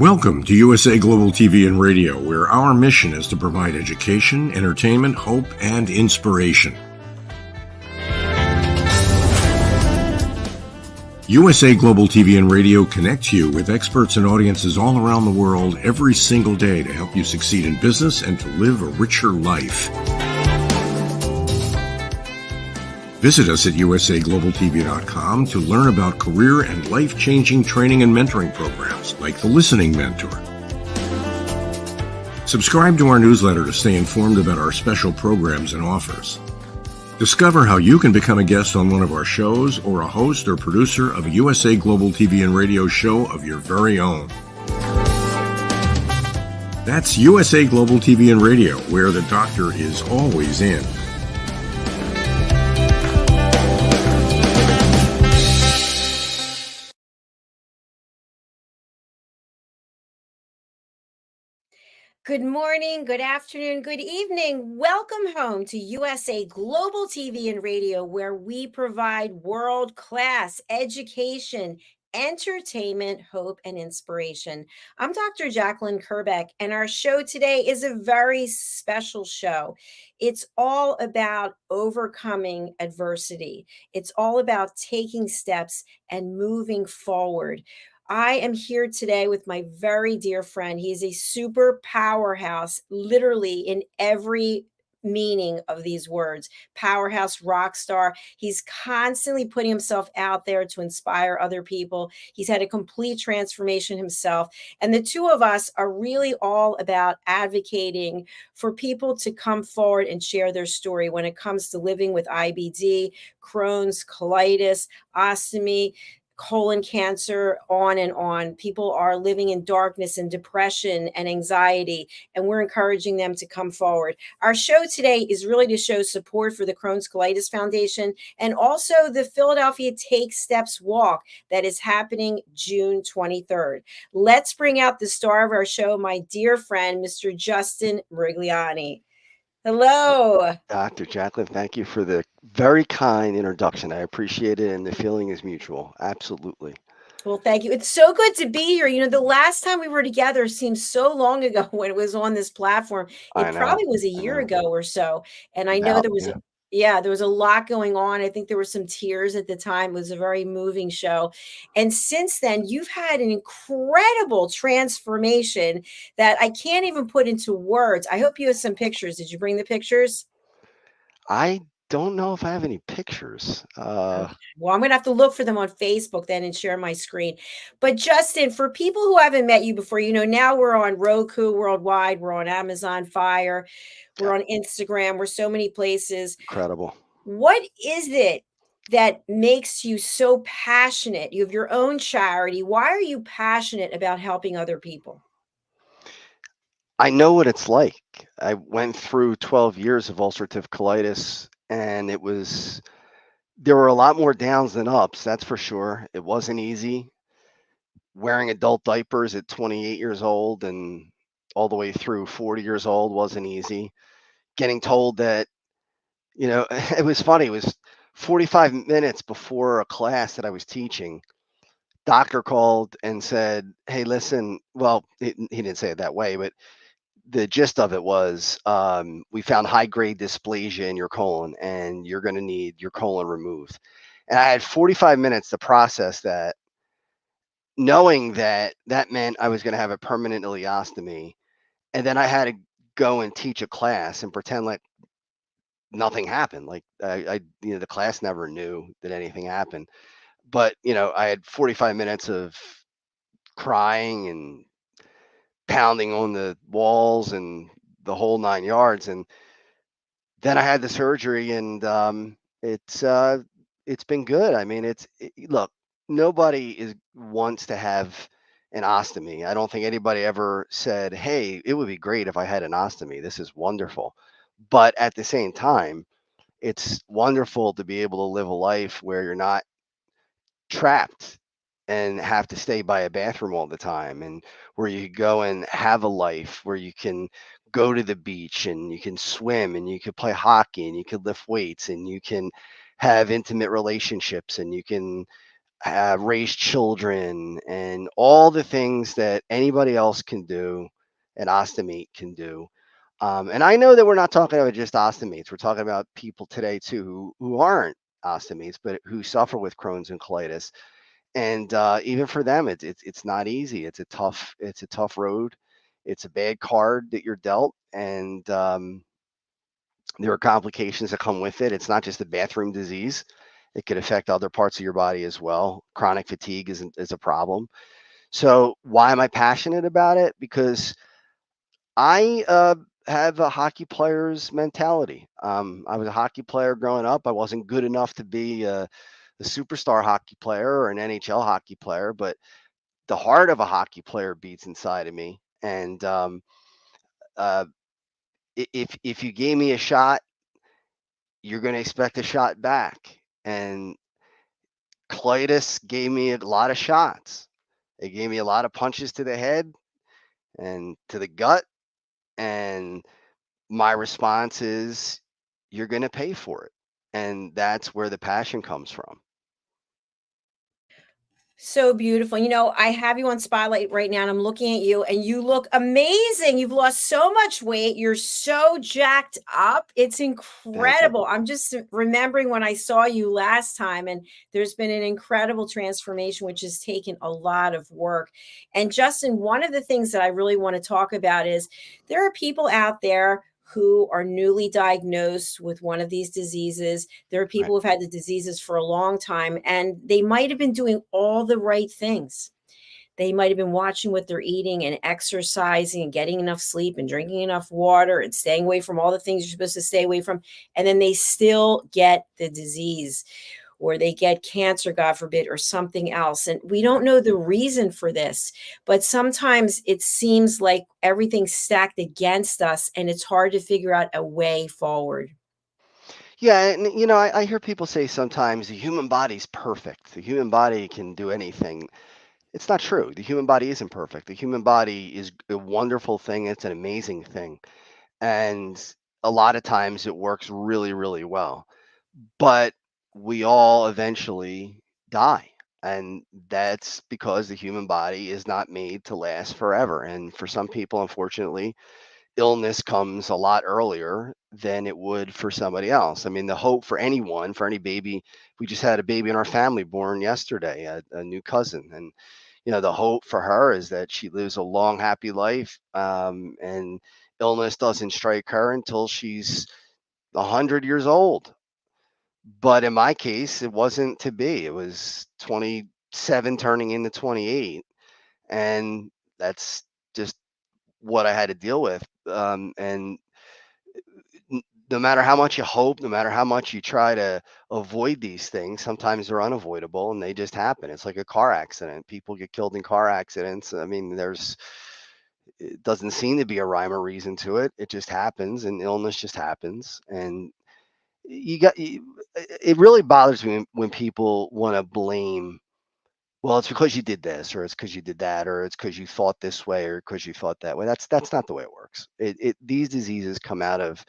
Welcome to USA Global TV and Radio, where our mission is to provide education, entertainment, hope, and inspiration. USA Global TV and Radio connects you with experts and audiences all around the world every single day to help you succeed in business and to live a richer life. Visit us at usaglobaltv.com to learn about career and life-changing training and mentoring programs like the Listening Mentor. Subscribe to our newsletter to stay informed about our special programs and offers. Discover how you can become a guest on one of our shows or a host or producer of a USA Global TV and Radio show of your very own. That's USA Global TV and Radio, where the doctor is always in. Good morning, good afternoon, good evening. Welcome home to USA Global TV and Radio, where we provide world-class education, entertainment, hope, and inspiration. I'm Dr. Jacalyn KERBECK, and our show today is a very special show. It's all about overcoming adversity. It's all about taking steps and moving forward. I am here today with my very dear friend. He is a super powerhouse, literally in every meaning of these words. Powerhouse, rock star. He's constantly putting himself out there to inspire other people. He's had a complete transformation himself. And the two of us are really all about advocating for people to come forward and share their story when it comes to living with IBD, Crohn's, colitis, ostomy, colon cancer, on and on. People are living in darkness and depression and anxiety, and we're encouraging them to come forward. Our show today is really to show support for the Crohn's Colitis Foundation and also the Philadelphia Take Steps Walk that is happening June 23rd. Let's bring out the star of our show, my dear friend, Mr. Justin MIRIGLIANI. Hello. Dr. Jacalyn, thank you for the very kind introduction. I appreciate it, and the feeling is mutual. Absolutely. Well, thank you. It's so good to be here. You know, the last time we were together seems so long ago when it was on this platform. It probably was a year ago or so. And I know there was there was a lot going on. I think there were some tears at the time. It was a very moving show. And since then, you've had an incredible transformation that I can't even put into words. I hope you have some pictures. Did you bring the pictures? I don't know if I have any pictures. Well, I'm going to have to look for them on Facebook then and share my screen. But Justin, for people who haven't met you before, you know, now we're on Roku worldwide. We're on Amazon Fire. We're on Instagram. We're so many places. Incredible. What is it that makes you so passionate? You have your own charity. Why are you passionate about helping other people? I know what it's like. I went through 12 years of ulcerative colitis, and there were a lot more downs than ups, that's for sure. It wasn't easy. Wearing adult diapers at 28 years old and all the way through 40 years old wasn't easy. Getting told that, you know, it was funny. It was 45 minutes before a class that I was teaching. Doctor called and said, "Hey, listen," well, he didn't say it that way, but the gist of it was, we found high-grade dysplasia in your colon, and you're going to need your colon removed. And I had 45 minutes to process that, knowing that that meant I was going to have a permanent ileostomy. And then I had to go and teach a class and pretend like nothing happened. Like the class never knew that anything happened. But I had 45 minutes of crying and pounding on the walls and the whole 9 yards. And then I had the surgery, and it's been good. I mean, look, nobody wants to have an ostomy. I don't think anybody ever said, "Hey, it would be great if I had an ostomy. This is wonderful." But at the same time, it's wonderful to be able to live a life where you're not trapped and have to stay by a bathroom all the time, and where you go and have a life where you can go to the beach and you can swim and you can play hockey and you can lift weights and you can have intimate relationships and you can raise children and all the things that anybody else can do, an ostomate can do. And I know that we're not talking about just ostomates. We're talking about people today too who aren't ostomates, but who suffer with Crohn's and colitis. And even for them, it's not easy. It's a tough road. It's a bad card that you're dealt, and there are complications that come with it. It's not just a bathroom disease; it could affect other parts of your body as well. Chronic fatigue is a problem. So why am I passionate about it? Because I have a hockey player's mentality. I was a hockey player growing up. I wasn't good enough to be a superstar hockey player or an NHL hockey player, but the heart of a hockey player beats inside of me. And uh, if you gave me a shot, you're going to expect a shot back. And colitis gave me a lot of shots. It gave me a lot of punches to the head and to the gut. And my response is, you're going to pay for it. And that's where the passion comes from. So beautiful. I have you on Spotlight right now, and I'm looking at you, and you look amazing. You've lost so much weight. You're so jacked up. It's Thank you. incredible. I'm just remembering when I saw you last time, and there's been an incredible transformation, which has taken a lot of work. And Justin, one of the things that I really want to talk about is there are people out there who are newly diagnosed with one of these diseases. There are Right. people who've had the diseases for a long time, and they might have been doing all the right things. They might have been watching what they're eating and exercising and getting enough sleep and drinking enough water and staying away from all the things you're supposed to stay away from. And then they still get the disease, or they get cancer, God forbid, or something else. And we don't know the reason for this, but sometimes it seems like everything's stacked against us and it's hard to figure out a way forward. Yeah, and I hear people say sometimes the human body's perfect. The human body can do anything. It's not true. The human body isn't perfect. The human body is a wonderful thing. It's an amazing thing. And a lot of times it works really, really well. But we all eventually die. And that's because the human body is not made to last forever. And for some people, unfortunately, illness comes a lot earlier than it would for somebody else. I mean, the hope for anyone, for any baby, we just had a baby in our family born yesterday, a new cousin. And, the hope for her is that she lives a long, happy life, and illness doesn't strike her until she's 100 years old. But in my case, it wasn't to be. It was 27 turning into 28. And that's just what I had to deal with. And no matter how much you hope, no matter how much you try to avoid these things, sometimes they're unavoidable and they just happen. It's like a car accident. People get killed in car accidents. I mean, it doesn't seem to be a rhyme or reason to it. It just happens, and illness just happens. And it really bothers me when people want to blame. Well, it's because you did this, or it's because you did that, or it's because you thought this way, or because you thought that way. That's not the way it works. These diseases come out of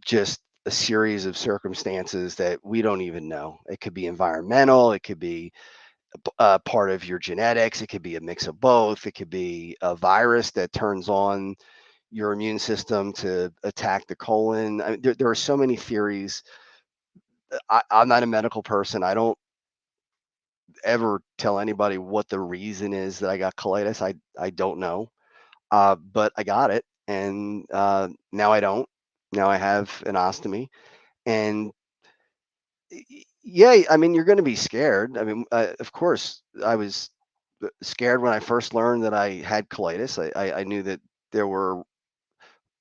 just a series of circumstances that we don't even know. It could be environmental, it could be part of your genetics, it could be a mix of both, it could be a virus that turns on your immune system to attack the colon. I mean, there are so many theories. I'm not a medical person. I don't ever tell anybody what the reason is that I got colitis. I don't know, but I got it, and now I don't. Now I have an ostomy, and yeah, I mean, you're going to be scared. I mean, of course, I was scared when I first learned that I had colitis. I knew that there were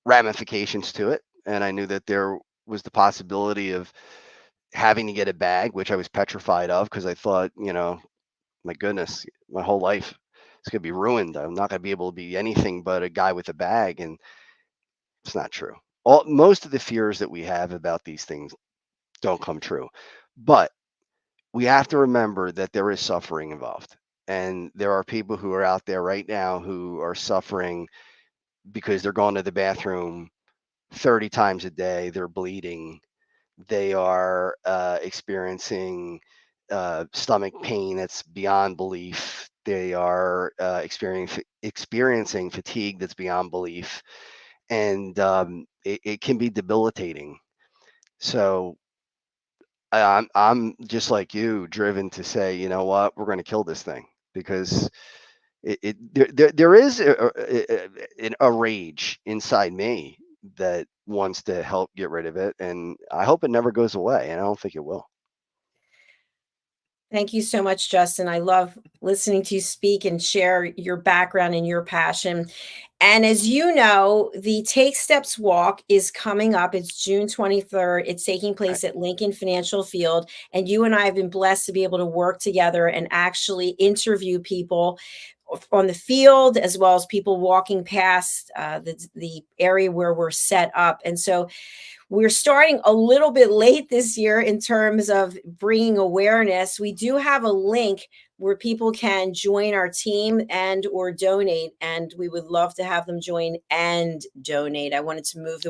ramifications to it, and I knew that there was the possibility of having to get a bag, which I was petrified of because I thought, my goodness, my whole life is going to be ruined. I'm not going to be able to be anything but a guy with a bag, and it's not true. Most of the fears that we have about these things don't come true, but we have to remember that there is suffering involved. And there are people who are out there right now who are suffering because they're going to the bathroom 30 times a day. They're bleeding. They are experiencing stomach pain that's beyond belief. They are experiencing fatigue that's beyond belief. And it can be debilitating. So I'm just like you, driven to say, you know what, we're going to kill this thing because there is a rage inside me that wants to help get rid of it, and I hope it never goes away, and I don't think it will. Thank you so much, Justin. I love listening to you speak and share your background and your passion. And as you know, the Take Steps Walk is coming up. It's June 23rd. It's taking Right. place at Lincoln Financial Field. And you and I have been blessed to be able to work together and actually interview people on the field as well as people walking past the area where we're set up. And so we're starting a little bit late this year in terms of bringing awareness. We do have a link where people can join our team and or donate, and we would love to have them join and donate. I wanted to remove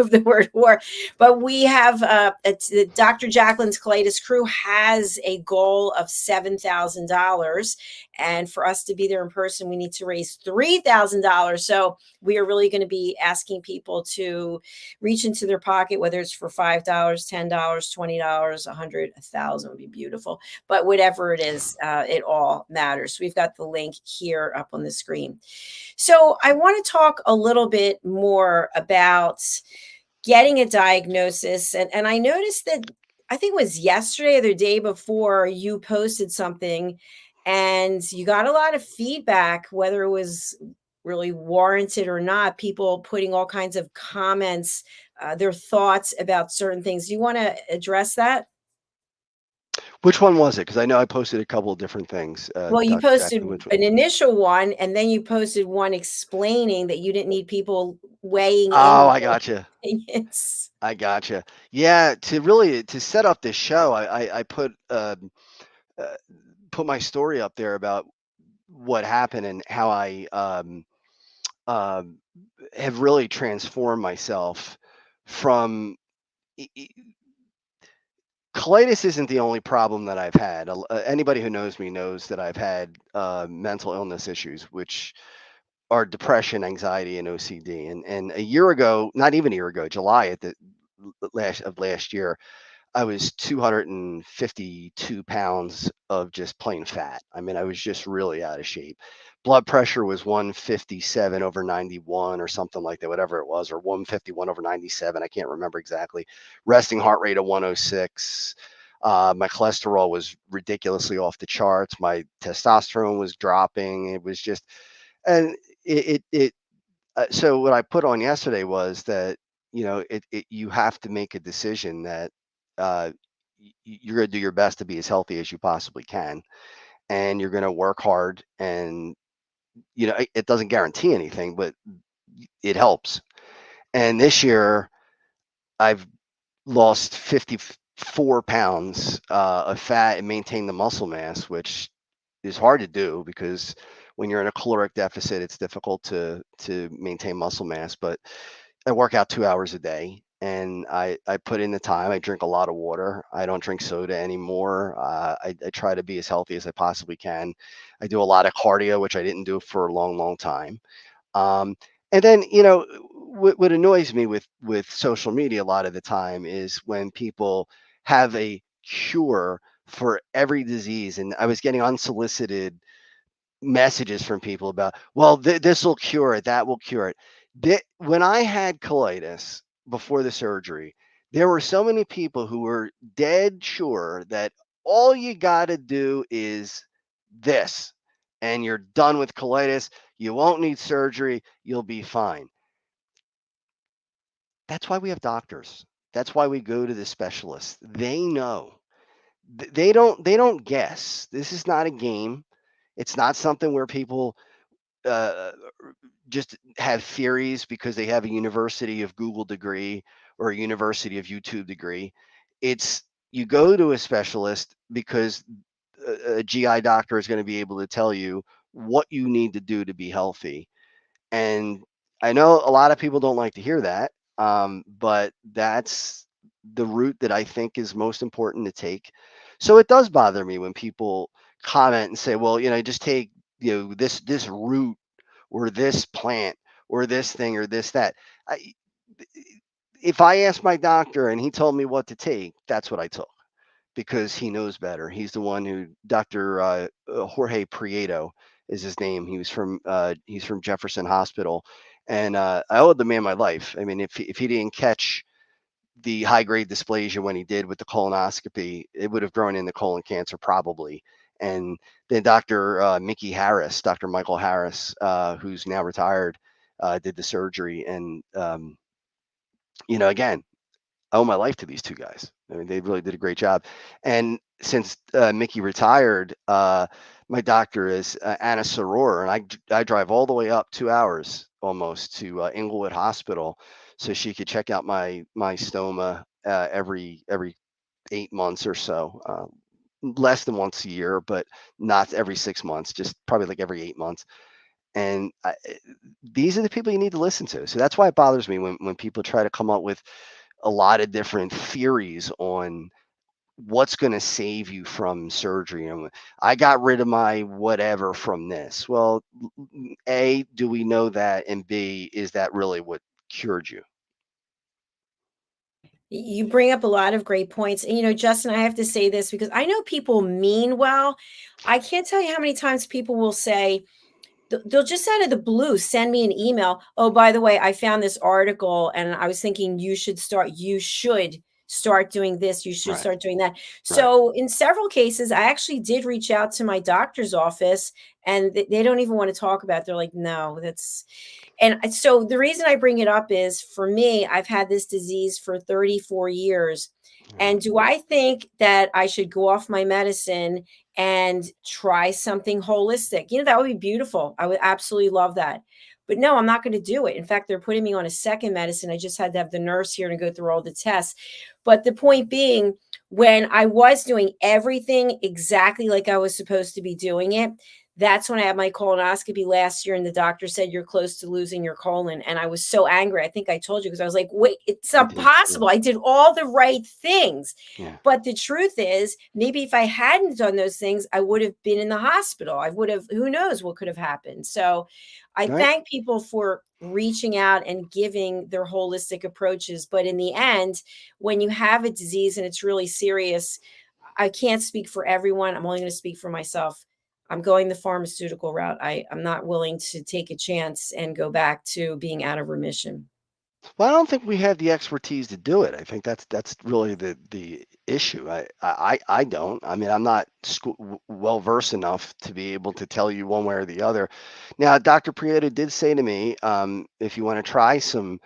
the word or, but we have Dr. Jacalyn'S Colitis Crew has a goal of $7,000, and for us to be there in person, we need to raise $3,000. So we are really going to be asking people to reach into their pocket, whether it's for $5, $10, $20, 100, 1,000 would be beautiful. But whatever it is, it all matters. We've got the link here up on the screen. So I want to talk a little bit more about getting a diagnosis. And I noticed that I think it was yesterday or the day before you posted something and you got a lot of feedback, whether it was really warranted or not, people putting all kinds of comments, their thoughts about certain things. Do you want to address that? Which one was it? Because I know I posted a couple of different things, Well, you Dr. posted Jackson. Which one? an initial one, and then you posted one explaining that you didn't need people weighing in Oh, I their gotcha. opinions. I gotcha. Yeah, to set up this show, I uh, put my story up there about what happened and how I um, have really transformed myself from colitis isn't the only problem that I've had. Anybody who knows me knows that I've had mental illness issues, which are depression, anxiety, and OCD. And a year ago, not even a year ago, July at the last year, I was 252 pounds of just plain fat. I mean, I was just really out of shape. Blood pressure was 157 over 91 or something like that, whatever it was, or 151 over 97. I can't remember exactly. Resting heart rate of 106. My cholesterol was ridiculously off the charts. My testosterone was dropping. It was just, and so what I put on yesterday was that, you have to make a decision that uh, you're going to do your best to be as healthy as you possibly can, and you're going to work hard. And it doesn't guarantee anything, but it helps. And this year, I've lost 54 pounds of fat and maintained the muscle mass, which is hard to do because when you're in a caloric deficit, it's difficult to maintain muscle mass. But I work out 2 hours a day, and I put in the time. I drink a lot of water. I don't drink soda anymore. I try to be as healthy as I possibly can. I do a lot of cardio, which I didn't do for a long, long time. Um, and then, what annoys me with social media a lot of the time is when people have a cure for every disease. And I was getting unsolicited messages from people about, well, this will cure it, that will cure it. When I had colitis, before the surgery, there were so many people who were dead sure that all you got to do is this, and you're done with colitis. You won't need surgery. You'll be fine. That's why we have doctors. That's why we go to the specialists. They know. They don't guess. This is not a game. It's not something where people uh, just have theories because they have a University of Google degree or a University of YouTube degree. It's you go to a specialist because a GI doctor is going to be able to tell you what you need to do to be healthy. And I know a lot of people don't like to hear that, but that's the route that I think is most important to take. So it does bother me when people comment and say, "Well, just take this route or this plant or this thing or this that." I, if I asked my doctor and he told me what to take, that's what I took because he knows better. He's the one who Dr. Jorge Prieto is his name. He's from Jefferson Hospital, and I owe the man my life. I mean, if he didn't catch the high grade dysplasia when he did with the colonoscopy, it would have grown into colon cancer probably. And then Dr. Dr. Michael Harris, who's now retired, did the surgery. And again, I owe my life to these two guys. I mean, they really did a great job. And since Mickey retired, my doctor is Anna Soror, and I drive all the way up 2 hours almost to Inglewood Hospital, so she could check out my stoma every 8 months or so. Less than once a year, but not every 6 months, just probably like every 8 months. And these are the people you need to listen to. So that's why it bothers me when people try to come up with a lot of different theories on what's going to save you from surgery. And I got rid of my whatever from this. Well, A, do we know that? And B, is that really what cured you? You bring up a lot of great points. And, Justin, I have to say this because I know people mean well. I can't tell you how many times people will say, they'll just out of the blue send me an email. Oh, by the way, I found this article and I was thinking you should start doing this. You should Right. start doing that. Right. So in several cases, I actually did reach out to my doctor's office and they don't even want to talk about it. They're like, no, and so the reason I bring it up is for me, I've had this disease for 34 years. Yeah. And do I think that I should go off my medicine and try something holistic? That would be beautiful. I would absolutely love that. But no, I'm not going to do it. In fact, they're putting me on a second medicine. I just had to have the nurse here to go through all the tests. But the point being, when I was doing everything exactly like I was supposed to be doing it, that's when I had my colonoscopy last year, and the doctor said, "You're close to losing your colon." And I was so angry. I think I told you because I was like, wait, it's You did. Yeah. impossible. I did all the right things. Yeah. But the truth is, maybe if I hadn't done those things, I would have been in the hospital. I would have, who knows what could have happened. So I Right. thank people for reaching out and giving their holistic approaches. But in the end, when you have a disease and it's really serious, I can't speak for everyone. I'm only going to speak for myself. I'm going the pharmaceutical route. I'm not willing to take a chance and go back to being out of remission. Well, I don't think we have the expertise to do it. I think that's really the issue. I don't. I mean, I'm not well versed enough to be able to tell you one way or the other. Now, Dr. Prieto did say to me, if you want to try some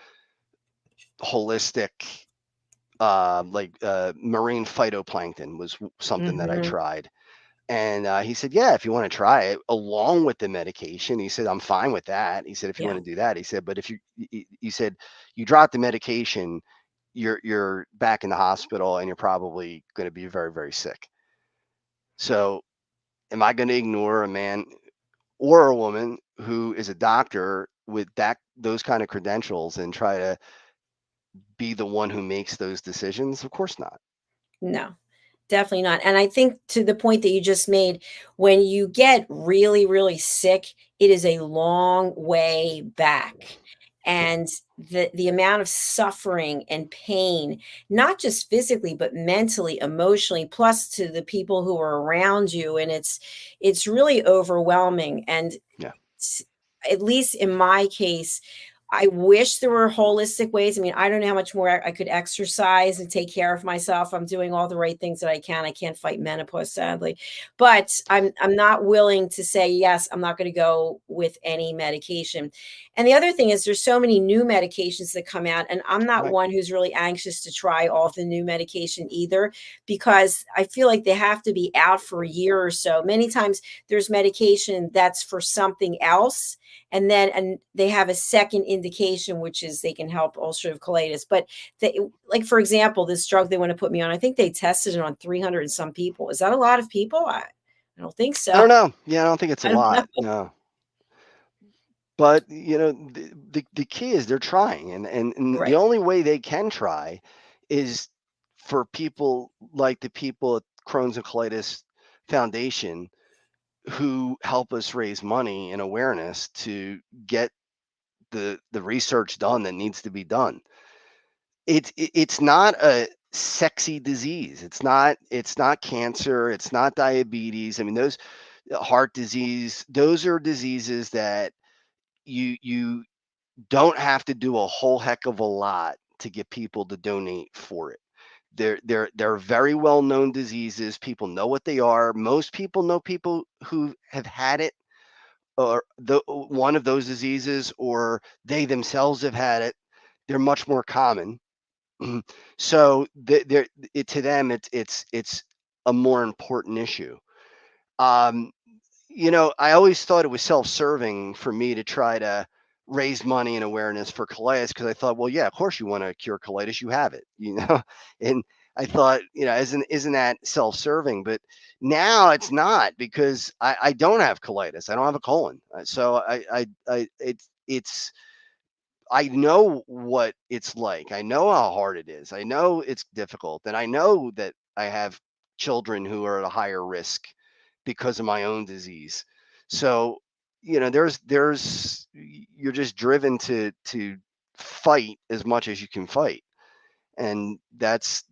holistic, marine phytoplankton was something that I Mhm. tried. And he said, yeah, if you want to try it along with the medication, he said, I'm fine with that. He said, if you Yeah. want to do that, he said, but if he said, you drop the medication, you're back in the hospital and you're probably going to be very, very sick. So am I going to ignore a man or a woman who is a doctor with those kind of credentials and try to be the one who makes those decisions? Of course not. No, definitely not. And I think to the point that you just made, when you get really, really sick, it is a long way back. Yeah. And the amount of suffering and pain, not just physically, but mentally, emotionally, plus to the people who are around you. And it's really overwhelming. And Yeah. s- at least in my case, I wish there were holistic ways. I mean, I don't know how much more I could exercise and take care of myself. I'm doing all the right things that I can. I can't fight menopause, sadly, but I'm not willing to say yes. I'm not going to go with any medication. And the other thing is, there's so many new medications that come out, and I'm not Right. one who's really anxious to try all the new medication either, because I feel like they have to be out for a year or so. Many times there's medication that's for something else, and they have a second indication, which is they can help ulcerative colitis. But like, for example, this drug they want to put me on, I think they tested it on 300 and some people. Is that a lot of people? I don't think I so. don't know. Yeah, I don't think it's a I don't know. lot. No. But the key is they're trying, and the Right. only way they can try is for people like the people at Crohn's and Colitis Foundation who help us raise money and awareness to get the research done that needs to be done. It's not a sexy disease. It's not cancer. It's not diabetes. I mean, those heart disease. Those are diseases that you don't have to do a whole heck of a lot to get people to donate for it. They're very well known diseases. People know what they are. Most people know people who have had it or one of those diseases, or they themselves have had it. They're much more common. So to them, it's a more important issue. Um, I always thought it was self-serving for me to try to raise money and awareness for colitis because I thought, well, yeah, of course you want to cure colitis, you have it. And I thought, isn't that self-serving? But now it's not because I don't have colitis. I don't have a colon. So it's I know what it's like. I know how hard it is. I know it's difficult. And I know that I have children who are at a higher risk because of my own disease. So, you're just driven to fight as much as you can fight. And that's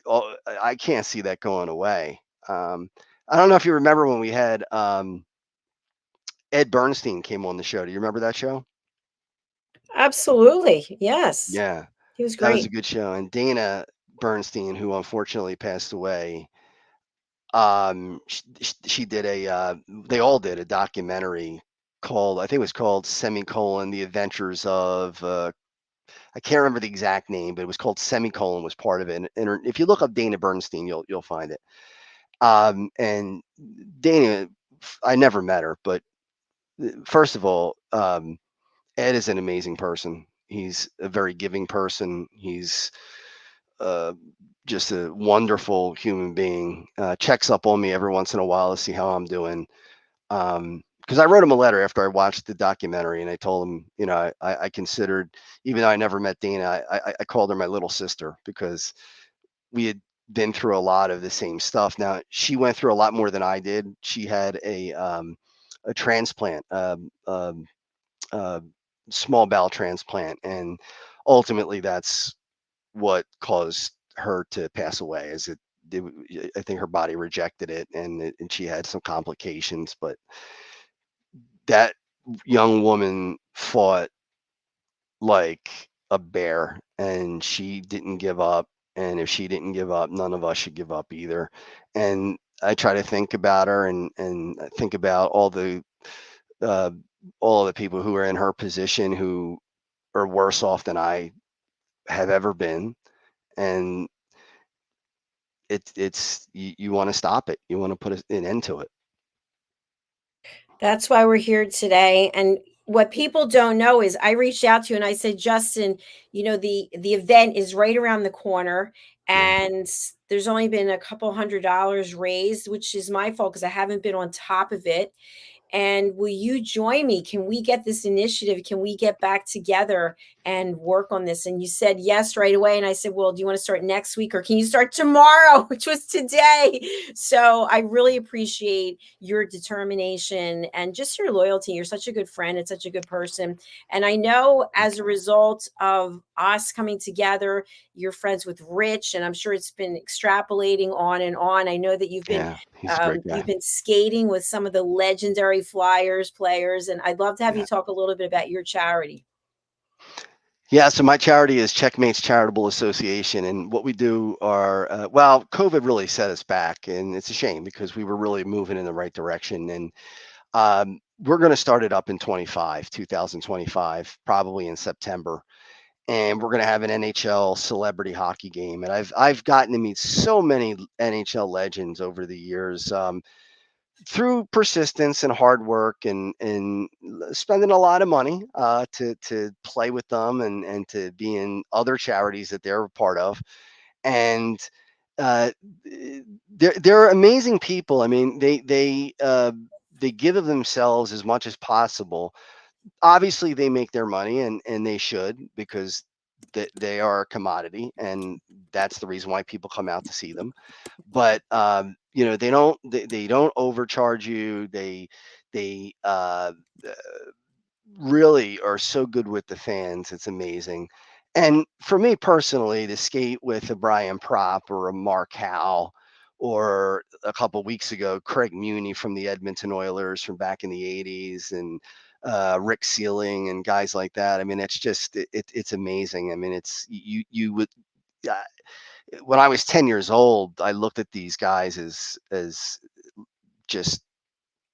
all. I can't see that going away. I don't know if you remember when we had Ed Bernstein came on the show. Do you remember that show? Absolutely. Yes. Yeah. He was That was a great. good show. And Dana Bernstein, who unfortunately passed away, she did they all did a documentary called, I think it was called Semicolon, The Adventures of, I can't remember the exact name, but it was called Semicolon was part of it. And if you look up Dana Bernstein, you'll find it. And Dana, I never met her, but first of all, Ed is an amazing person. He's a very giving person. He's uh, just a wonderful human being. Checks up on me every once in a while to see how I'm doing. Because I wrote him a letter after I watched the documentary, and I told him, I considered, even though I never met Dana, I called her my little sister because we had been through a lot of the same stuff. Now she went through a lot more than I did. She had a transplant, uh, small bowel transplant, and ultimately that's what caused her to pass away. I think her body rejected it, and she had some complications. But that young woman fought like a bear, and she didn't give up. And if she didn't give up, none of us should give up either. And I try to think about her and think about uh, all the people who are in her position who are worse off than I have ever been. And it's you want to stop it. You want to put an end to it. That's why we're here today. And what people don't know is I reached out to you and I said, Justin, the event is right around the corner, Yeah. and there's only been a couple $100 raised, which is my fault because I haven't been on top of it. And will you join me? Can we get this initiative? Can we get back together and work on this? And you said yes right away. And I said, well, do you want to start next week or can you start tomorrow, which was today? So I really appreciate your determination and just your loyalty. You're such a good friend and such a good person. And I know as a result of us coming together, you're friends with Rich, and I'm sure it's been extrapolating on and on. I know that Yeah, he's a great you've guy. been skating with some of the legendary Flyers players, and I'd love to have you Yeah. talk a little bit about your charity. Yeah, so my charity is Checkmates Charitable Association, and what we do are, well, COVID really set us back, and it's a shame because we were really moving in the right direction, and we're going to start it up in 2025, probably in September, and we're going to have an NHL celebrity hockey game, and I've gotten to meet so many NHL legends over the years. Through persistence and hard work and spending a lot of money to play with them and to be in other charities that they're a part of. And uh, they're amazing people. I mean, they give of themselves as much as possible. Obviously, they make their money, and they should, because they are a commodity, and that's the reason why people come out to see them. But they don't overcharge you. They really are so good with the fans. It's amazing. And for me personally, to skate with a Brian Propp or a Mark Howe, or a couple weeks ago, Craig Muni from the Edmonton Oilers from back in the 80s, and Rick Sealing and guys like that. I mean, it's just it's amazing. I mean, it's you would. Uh, when I was 10 years old, I looked at these guys as just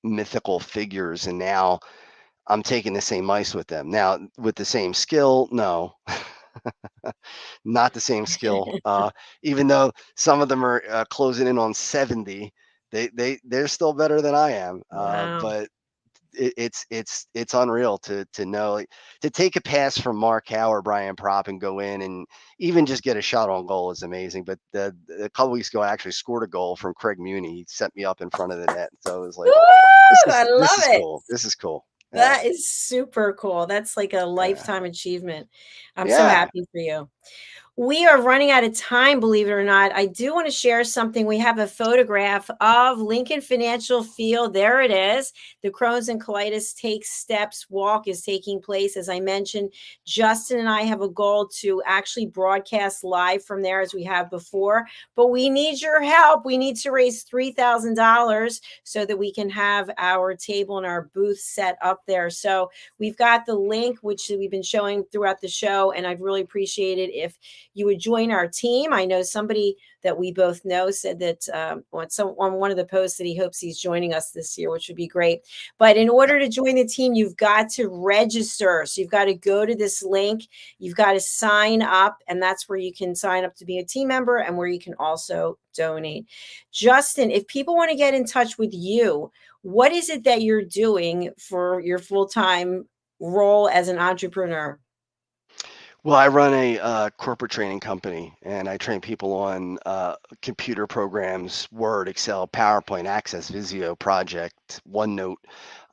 mythical figures, and now I'm taking the same ice with them. Now, with the same skill, no, not the same skill. Even though some of them are closing in on 70, they're still better than I am. Wow. But it's unreal to know, like, to take a pass from Mark Howe or Brian Propp and go in and even just get a shot on goal is amazing. But a couple weeks ago, I actually scored a goal from Craig Muni. He set me up in front of the net, so it was like, Woo! I this love is it. cool. This is cool. Yeah, That is super cool. That's like a yeah, lifetime achievement. I'm so yeah. happy for you. We are running out of time, believe it or not. I do want to share something. We have a photograph of Lincoln Financial Field. There it is. The Crohn's and Colitis Take Steps walk is taking place. As I mentioned, Justin and I have a goal to actually broadcast live from there as we have before, but we need your help. We need to raise $3,000 so that we can have our table and our booth set up there. So we've got the link, which we've been showing throughout the show, and I'd really appreciate it if you would join our team. I know somebody that we both know said that on one of the posts that he hopes he's joining us this year, which would be great. But in order to join the team, you've got to register. So you've got to go to this link. You've got to sign up, and that's where you can sign up to be a team member and where you can also donate. Justin, if people want to get in touch with you, what is it that you're doing for your full-time role as an entrepreneur? Well, I run a corporate training company, and I train people on computer programs, Word, Excel, PowerPoint, Access, Visio, Project, OneNote.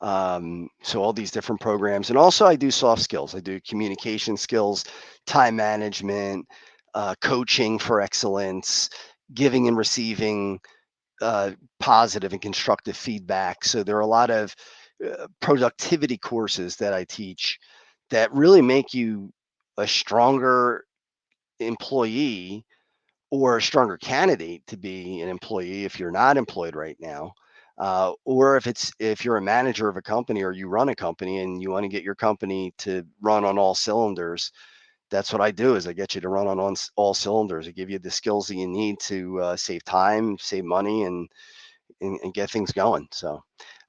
So all these different programs. And also I do soft skills. I do communication skills, time management, coaching for excellence, giving and receiving positive and constructive feedback. So there are a lot of productivity courses that I teach that really make you a stronger employee, or a stronger candidate to be an employee if you're not employed right now. Or if you're a manager of a company, or you run a company and you want to get your company to run on all cylinders. That's what I do, is I get you to run on all cylinders. I give you the skills that you need to save time, save money, and get things going. So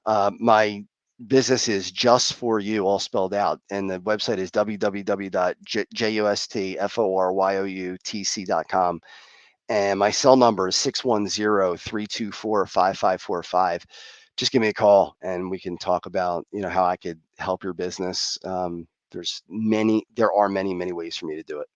my business is Just For You, all spelled out. And the website is www.justforyoutc.com. And my cell number is 610-324-5545. Just give me a call and we can talk about, how I could help your business. There are many, many ways for me to do it.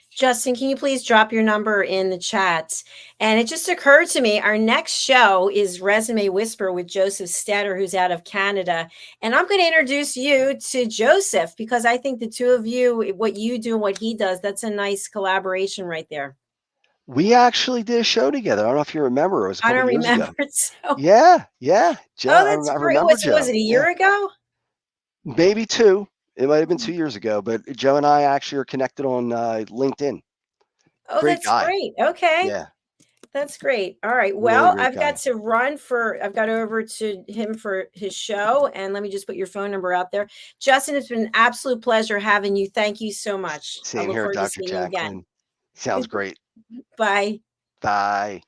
Justin, can you please drop your number in the chat? And it just occurred to me, our next show is Resume Whisper with Joseph Stetter, who's out of Canada. And I'm going to introduce you to Joseph, because I think the two of you, what you do and what he does, that's a nice collaboration right there. We actually did a show together. I don't know if you remember. It was a I couple don't years remember ago. it. So, Yeah. Joe, oh, that's I great. remember Was Joe. it a Yeah. year ago? Maybe two. It might have been 2 years ago, but Joe and I actually are connected on LinkedIn. Oh, Great that's guy. great. Okay. Yeah. That's great. All right. Really Well, great I've got guy. to I've got over to him for his show. And let me just put your phone number out there. Justin, it's been an absolute pleasure having you. Thank you so much. I Same look here, forward to Dr. seeing you again. Jacqueline. Sounds great. Bye. Bye.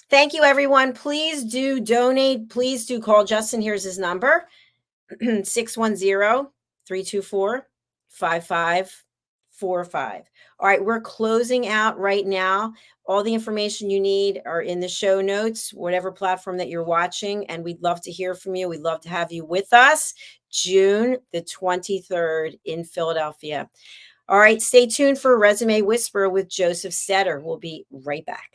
Thank you, everyone. Please do donate. Please do call Justin. Here's his number 610-324-5545. All right, we're closing out right now. All the information you need are in the show notes, whatever platform that you're watching. And we'd love to hear from you. We'd love to have you with us June the 23rd in Philadelphia. All right, stay tuned for Resume Whisperer with Joseph Stetter. We'll be right back.